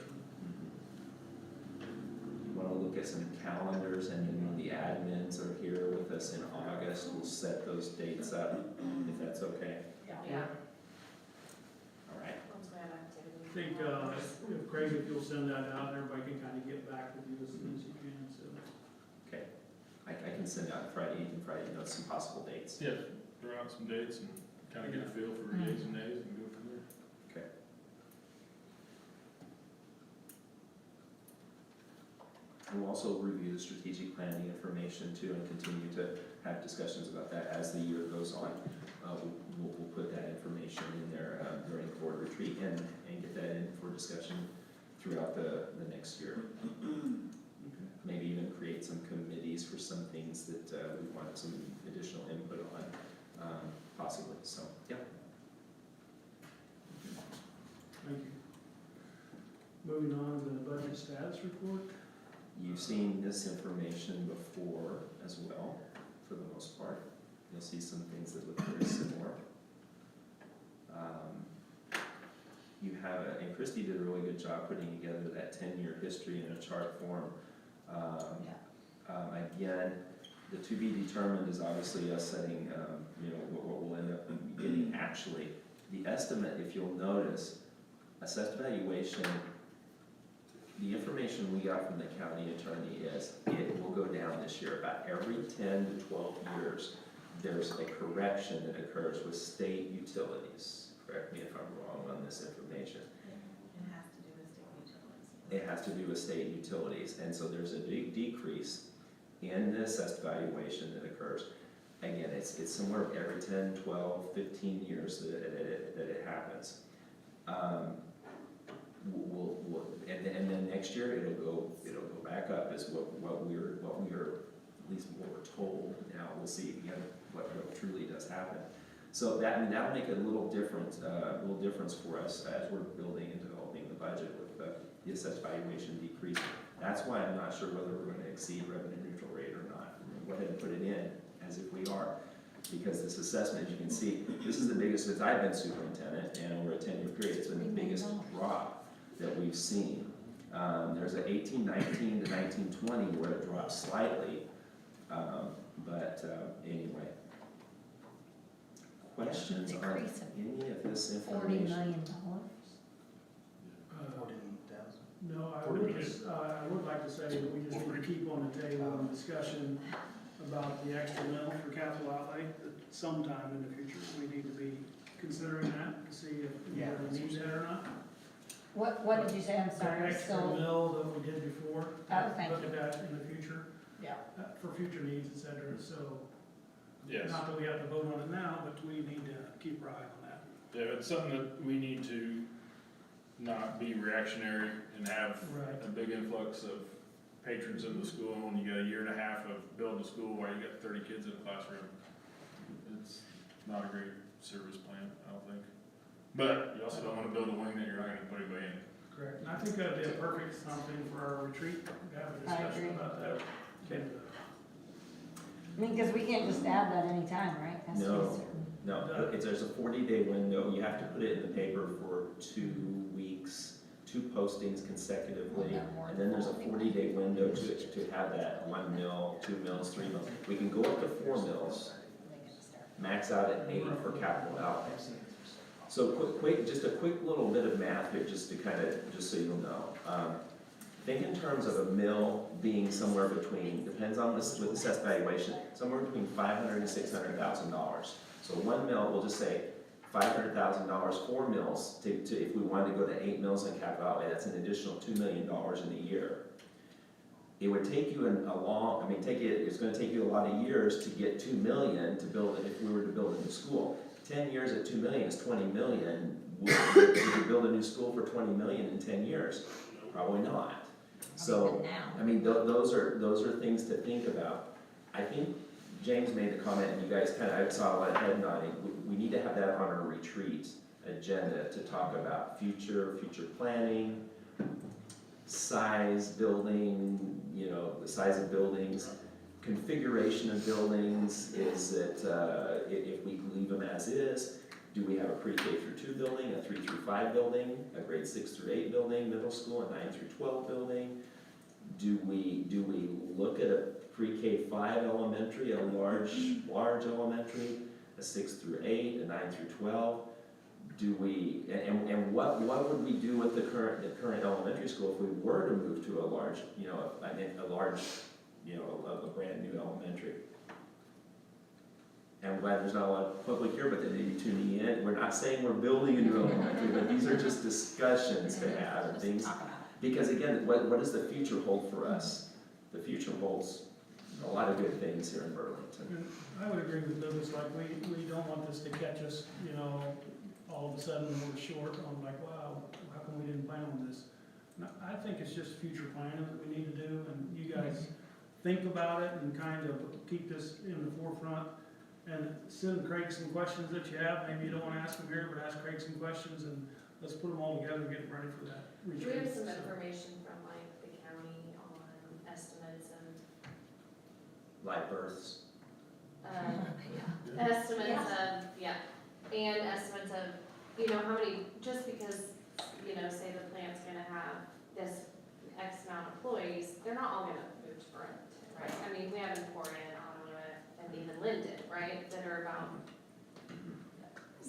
You wanna look at some calendars, and then when the admins are here with us in August, we'll set those dates up, if that's okay. Yeah, All right. once we have activity. I think, if Craig, if you'll send that out, everybody can kind of get back with you as soon as you can, so. Okay. I can send out Friday notes, some possible dates. Yeah, throw out some dates and kind of get a feel for yays and nays and go from there. Okay. And we'll also review the strategic planning information too, and continue to have discussions about that as the year goes on. We'll put that information in there during the board retreat and get that in for discussion throughout the next year. Maybe even create some committees for some things that we want some additional input on, possibly, so, yeah. Thank you. Moving on to the budget status report. You've seen this information before as well, for the most part. You'll see some things that look very similar. You have, and Christy did a really good job putting together that 10-year history in a chart form. Again, the to be determined is obviously us setting, what we'll end up getting actually. The estimate, if you'll notice, assessed valuation, the information we got from the county attorney is it will go down this year. About every 10 to 12 years, there's a correction that occurs with state utilities. Correct me if I'm wrong on this information. It has to do with state utilities, and so there's a big decrease in the assessed valuation that occurs. Again, it's somewhere every 10, 12, 15 years that it happens. And then next year it'll go back up is what we're at least what we're told. Now we'll see again what truly does happen. So that'll make a little difference for us as we're building and developing the budget with the assessed valuation decreasing. That's why I'm not sure whether we're going to exceed revenue neutral rate or not. Go ahead and put it in as if we are, because this assessment, as you can see, this is the biggest since I've been superintendent, and over a 10-year period, it's been the biggest drop that we've seen. There's an 1819 to 1920 where it dropped slightly, but anyway. Questions on Decrease of any of this $40 information? million. No, I 40 would million. just, I would like to say that we just need to keep on the table a discussion about the extra mill for capital outlay, that sometime in the future, we need to be considering that, to see if we really need that or not. What did you say? I'm sorry, The I'm extra still, mill that we did before. Oh, thank Look at that in the future, yeah. for future needs, et cetera, so, Yes. not that we have to vote on it now, but we need to keep our eye on that. Yeah, it's something that we need to not be reactionary and have Right. a big influx of patrons in the school when you got a year and a half of building a school while you got 30 kids in a classroom. It's not a great service plan, I don't think. But you also don't want to build a wing that you're not gonna put anybody in. Correct, and I think that'd be a perfect something for our retreat, to have a I discussion agree. about that. And, I mean, because we can't just add that anytime, right? Has to be No. certain. No, there's a 40-day window. You have to put it in the paper for 2 weeks, 2 postings consecutively. And then there's a 40-day window to have that 1 mil, 2 mils, 3 mils. We can go up to 4 mils, max out at 8 for capital outlay. So just a quick little bit of math here, just so you'll know. Think in terms of a mill being somewhere between, depends on this with assessed valuation, somewhere between $500,000 and $600,000. So 1 mil, we'll just say $500,000 for mills, if we wanted to go to 8 mills in capital outlay, that's an additional $2 million in a year. It would take you it's gonna take you a lot of years to get 2 million to build it, if we were to build a new school. 10 years at 2 million is 20 million. Would you build a new school for 20 million in 10 years? Probably not. So, I mean, those are things to think about. I think James made the comment, and you guys I saw a lot of head nodding. We need to have that on our retreat agenda to talk about future planning, size building, the size of buildings, configuration of buildings. Is it, if we leave them as is, do we have a pre-K through 2 building, a 3 through 5 building, a grade 6 through 8 building, middle school, a 9 through 12 building? Do we look at a pre-K 5 elementary, a large elementary, a 6 through 8, a 9 through 12? Do we, and what would we do with the current elementary school if we were to move to a large, a brand new elementary? And I'm glad there's not a lot of public here, but they may be tuning in. We're not saying we're building a new elementary, but these are just discussions to have and things. Because again, what does the future hold for us? The future holds a lot of good things here in Burlington. And I would agree with Lucas, like, we don't want this to catch us, all of a sudden we're short on like, wow, how come we didn't plan on this? No, I think it's just future planning that we need to do, and you guys think about it and kind of keep this in the forefront. And send Craig some questions that you have, maybe you don't wanna ask them here, but ask Craig some questions, and let's put them all together and get ready for that Do retreat. we have some So, information from like the county on estimates and, Live births. estimates of, and estimates of, how many, just because, say the plant's gonna have this X amount of employees, they're not all gonna move to Burlington, right? I mean, we have Emporia, and even Linden, right, that are about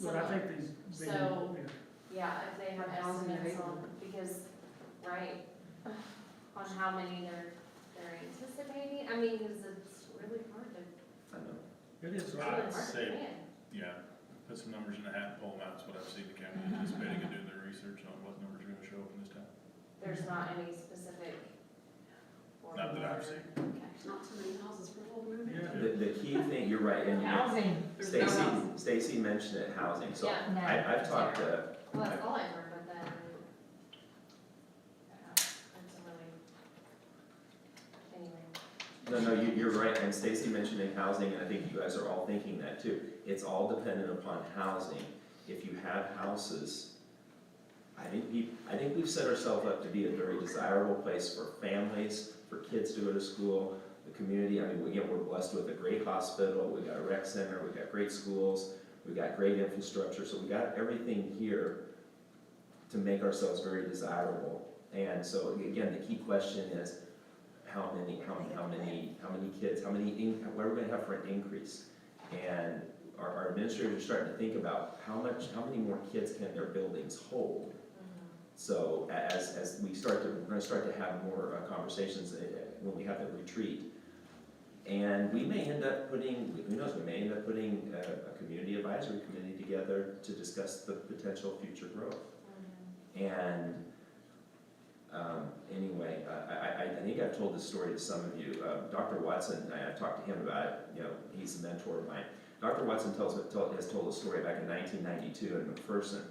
But I think these, So- yeah. yeah, if they have Housing estimates on, available. because, right, on how many they're anticipating, I mean, because it's really hard to, I know. It is, it's right? really I'd hard to say- plan. Yeah, put some numbers in a hat, pull them out, that's what I've seen the county anticipating and doing their research on what numbers are gonna show up in this town. There's not any specific. Not that I've seen. Okay. Not too many houses for a whole movie. Yeah. The key thing, you're right, and Housing. Stacy mentioned it, housing, so Yeah. No. I've talked to, Well, that's all I've heard, but then, it's really, anyway. no, you're right, and Stacy mentioned in housing, and I think you guys are all thinking that too. It's all dependent upon housing. If you have houses, I think we've set ourselves up to be a very desirable place for families, for kids to go to school, the community. I mean, we're blessed with a great hospital, we've got a rec center, we've got great schools, we've got great infrastructure, so we got everything here to make ourselves very desirable. And so again, the key question is how many kids, what are we gonna have for an increase? And our administrators are starting to think about how many more kids can their buildings hold? So as we're gonna start to have more conversations when we have the retreat. And we may end up putting, who knows, we may end up putting a community advisory committee together to discuss the potential future growth. And anyway, I think I've told this story to some of you. Dr. Watson, I've talked to him about it, he's a mentor of mine. Dr. Watson has told a story back in 1992 in McPherson.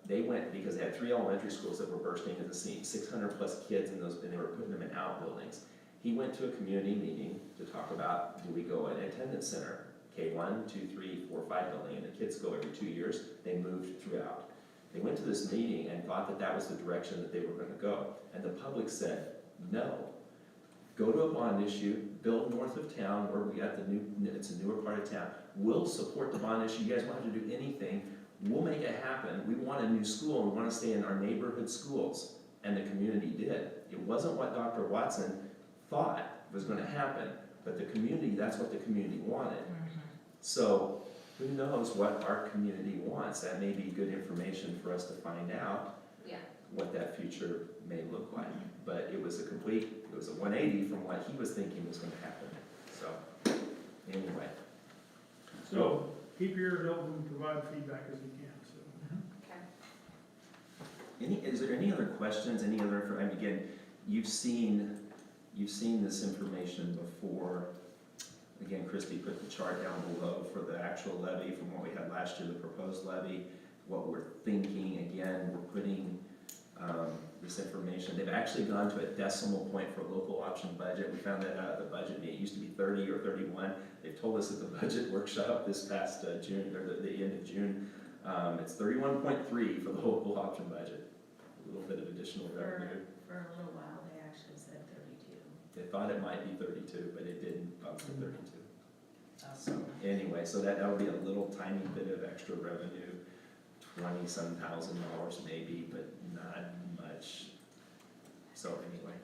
They went, because they had 3 elementary schools that were bursting at the seams, 600 plus kids in those, and they were putting them in outbuildings. He went to a community meeting to talk about, do we go an attendance center, K1, 2, 3, 4, 5 building, and the kids go every 2 years. They moved throughout. They went to this meeting and thought that was the direction that they were gonna go. And the public said, no. Go to a bond issue, build north of town where we got it's a newer part of town. We'll support the bond issue. You guys won't have to do anything. We'll make it happen. We want a new school, and we want to stay in our neighborhood schools. And the community did. It wasn't what Dr. Watson thought was going to happen, but the community, that's what the community wanted. So who knows what our community wants? That may be good information for us to find out what that future may look like. But it was a 180 from what he was thinking was going to happen. So anyway. So, keep your ears open and provide feedback as you can, so. Okay. Is there any other questions, any other, I mean, again, you've seen this information before. Again, Christie put the chart down below for the actual levy from what we had last year, the proposed levy, what we're thinking. Again, we're putting this information. They've actually gone to a decimal point for local option budget. We found that out at the budget meeting. It used to be 30 or 31. They've told us at the budget workshop this past June, or the end of June, it's 31.3 for the local option budget. A little bit of additional revenue. For a little while, they actually said 32. They thought it might be 32, but it didn't bump to 32. So anyway, so that'll be a little tiny bit of extra revenue, $20-some thousand maybe, but not much. So anyway.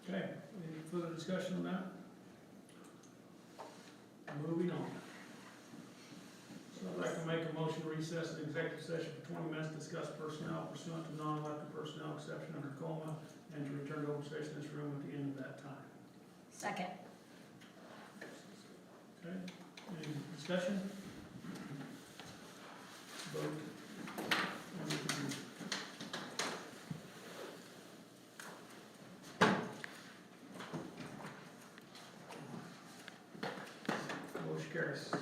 Okay, any further discussion on that? Moving on. So I'd like to make a motion to recess an executive session for 20 minutes, discuss personnel pursuant to non-elected personnel exception under COMA, and to return to open session in this room at the end of that time. Second. Okay, any discussion? Vote. Motion carries 6-0.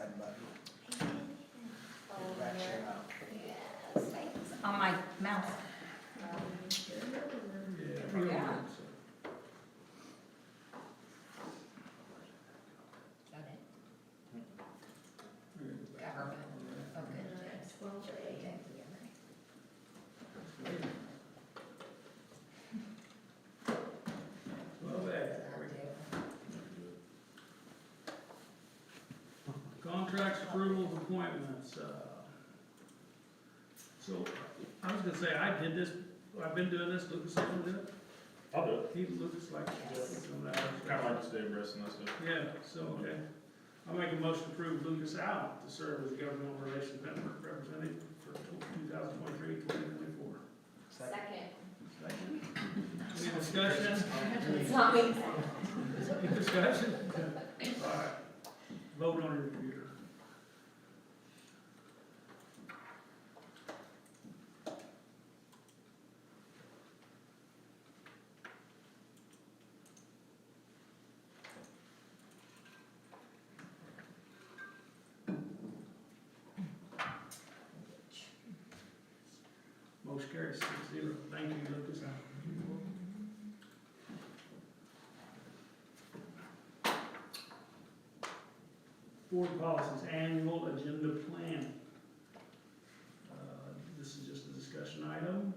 that button. Oh, It backs yeah. you out. Yes, thanks. On my mouse. Yeah. Got it. Government. Okay. 12A. Well, there we go. Contracts, approvals, appointments, so, I was gonna say, I did this, I've been doing this, Lucas, I can do it. I'll do it. He, Lucas, like, Kinda like to stay abreast on that stuff. yeah, so, okay. I'll make a motion to approve Lucas Allen to serve as governmental relations representative for 2023-2024. Second. Second. Any discussion? It's not me. Any discussion? All right. Vote on your computer. Motion carries 6-0. Thank you, Lucas. Board policies, annual agenda plan. This is just a discussion item.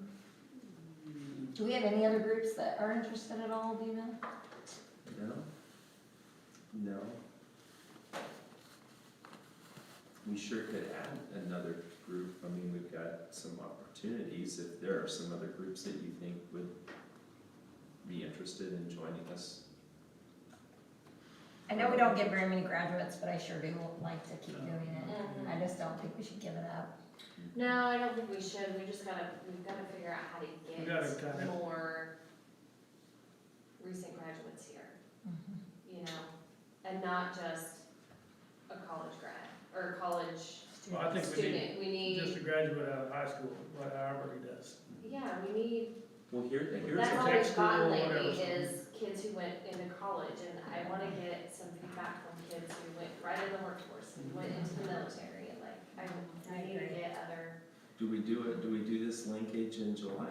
Do we have any other groups that are interested at all, do you know? No. We sure could add another group. I mean, we've got some opportunities. If there are some other groups that you think would be interested in joining us. I know we don't get very many graduates, but I sure do like to keep doing it. Mhm. I just don't think we should give it up. No, I don't think we should, we've gotta figure out how to We gotta get kinda- more recent graduates here, you know? And not just a college grad, or a college Well, I think we student, we need just need, a graduate out of high school, however he does. yeah, we need, Well, here's that's all tech we've gotten school, lately whatever. is kids who went into college, and I wanna get some feedback from kids who went right in the workforce, and went into the military, and like, I need to get other, do we do this linkage in July?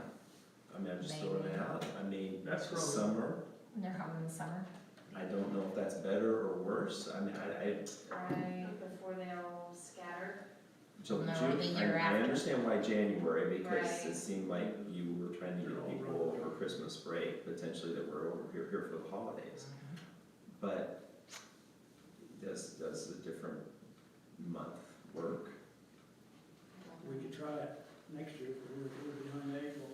I mean, I'm just throwing it out. I mean, That's the really- summer, They're home in the summer. I don't know if that's better or worse. I mean, right before they all scatter. So No, June, the year I after. understand why January, because Right. it seemed like you were trying to get people over Christmas break, potentially that were over here for the holidays. But does a different month work? We could try it next year, if we were behind April,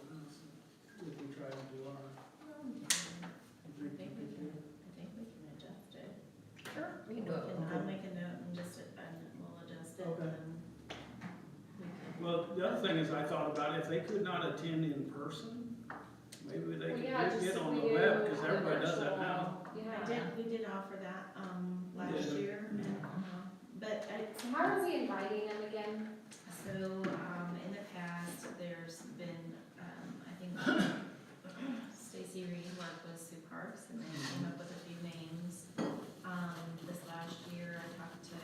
we can try it in July. I think we can adjust it. Sure. We can do it. I'll make a note and we'll adjust it Okay. and we can. Well, the other thing is, I thought about if they could not attend in person, maybe they Well, could yeah, just just get if on we the do web, because a everybody does that virtual- now. Yeah. We did offer that, last Yeah. year, and, but So how are we inviting them again? so, in the past, there's been, I think Stacy Reed worked with Sue Parks, and they came up with a few names. This last year, I talked to,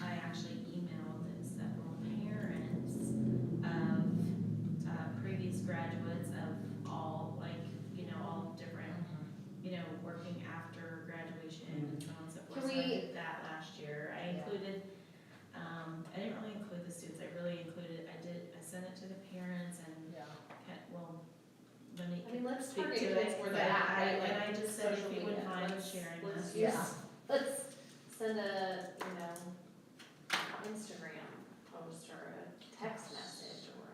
I actually emailed several parents of, previous graduates of all, like, all different, working after graduation and so on and so forth. Can So I we- did that last year. I included, I didn't really include the students, I sent it to the parents and, Wendy I mean, could let's speak target to kids it. where but they're at, right? And Like I just said if social you would media. mind Let's- sharing let's this. use- Yeah. Let's send a, Instagram post or a text message or a.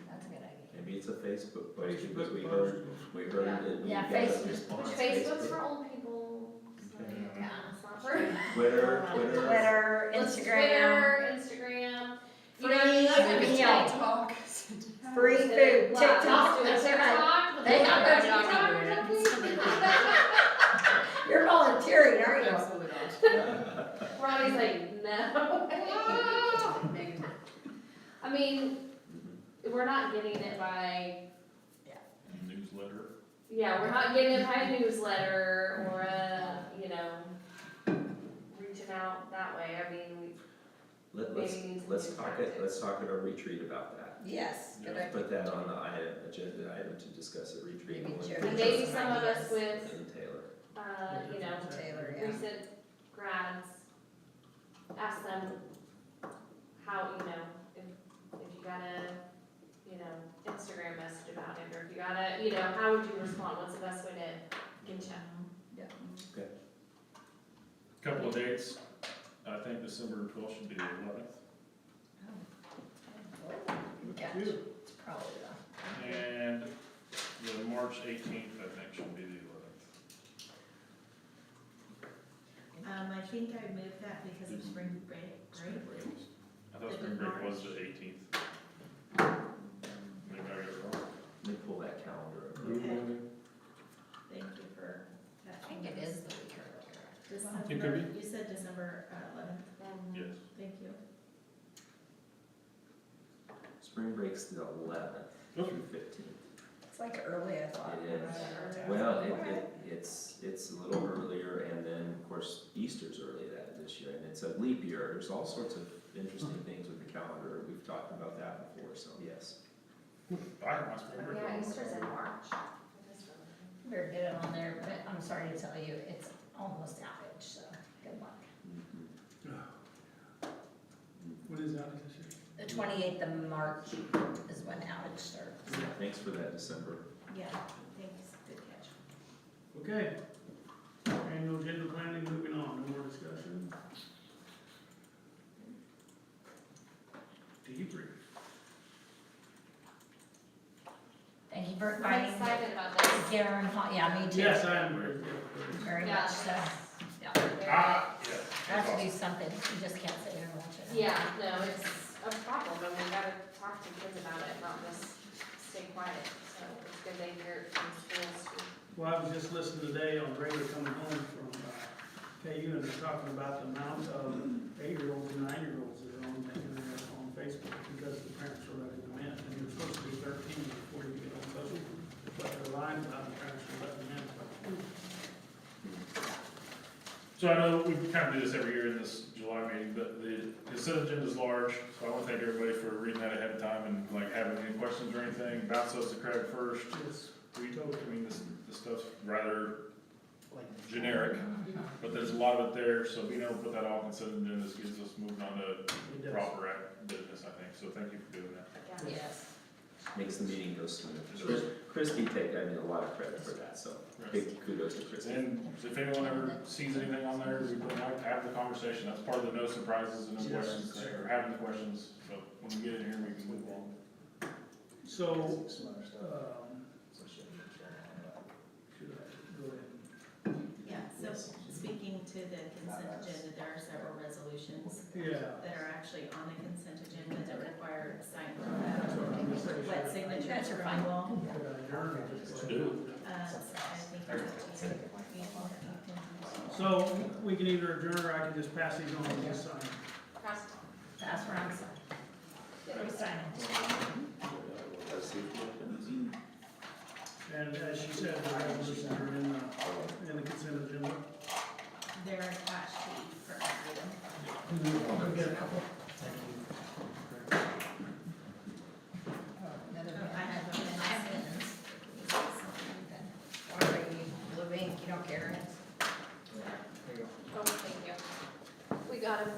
That's a good idea. Maybe it's a Facebook post, because Facebook we post. heard Yeah. that we Yeah, got a Facebook. response. Facebook's for old people, so, Okay. it's not for. Twitter. Twitter, Let's Instagram, Instagram. free meal, free food, TikTok, that's right. They got that You're volunteering, aren't you? Ronnie's like, no. I mean, we're not getting it by, Newsletter. yeah, we're not getting it by a newsletter or a, out that way, I mean, Let's, maybe need some let's new talk tactics. let's talk at our retreat about that. Yes, good Let's idea. put that on the agenda item to discuss at retreat. Maybe When Jerry And we- maybe some of us with, And Taylor. you know, Taylor, yeah. recent grads, ask them how, you know, if you got a, you know, Instagram message about it, or if you got a, you know, how would you respond, what's the best way to get you? Couple of dates, I think December 12th should be the 11th, Yeah, it's probably the. and the March 18th, I think, should be the 11th. I think I moved that because of spring break, right? I thought spring break was the 18th. Maybe I got it wrong. Let me pull that calendar up. Okay. Thank you for I catching think it this. is the week earlier. It could December, you said December 11th, Yes. thank you. Spring break's the 11th through 15th. It's like early, I thought. It is. Well, it's a little earlier, and then, of course, Easter's early this year, and it's a leap year. There's all sorts of interesting things with the calendar. We've talked about that before, so yes. I have my spring break. Yeah, Easter's in March. Better get it on there, but I'm sorry to tell you, it's almost outage, so good luck. What is that this year? The 28th of March is when outage starts. Thanks for that, December. Yeah, thanks, good catch. Okay. Annual agenda planning, moving on, no more discussion. Debrief. Thank you for I'm inviting excited about this. Garen, yeah, me too. Yes, I am Very Yeah. much so. Yeah, Ah, yeah. I have to do something, you just can't sit here and watch it. Yeah, no, it's a problem, and we gotta talk to kids about it, not just stay quiet, so it's good they hear it from schools too. Well, I was just listening today on radio coming home from KU, and they're talking about the amount of 8-year-olds and 9-year-olds that are on the internet on Facebook because the parents are letting them in, and you're supposed to be 13 before you get on social. But they're lying about the parents are letting them in. So I know we kind of do this every year in this July meeting, but the consent agenda is large, so I want to thank everybody for reading that ahead of time and like having any questions or anything. Bounce those to Craig first. Yes. I mean, this stuff's rather generic, but there's a lot of it there, so being able to put that all on consent agenda gives us moving on to It does. proper business, I think, so thank you for doing that. Yeah. Yes. Makes the meeting go smooth. Sure. Christie a lot of credit for that, so big kudos to Christie. And if anyone ever sees anything on there, we would like to have the conversation, that's part of the no surprises and no Yes. questions, or having the questions, so when we get in here, we can move on. So, should I go ahead? Yeah, so speaking to the consent agenda, there are several resolutions Yeah. that are actually on the consent agenda that require a sign That's what I'm gonna say. wet Should signatures from you all. I adjourn or just go ahead? Do. I think it's up to you. So, we can either adjourn or I can just pass these on and just sign. Pass. That's where I'm signing. Where are you signing? And as she said, the resolutions are in the consent agenda. They're attached to each first item. We'll get a couple. Another Oh, I have a pen. Or are you blue ink, you don't care? Oh, thank you. We got him.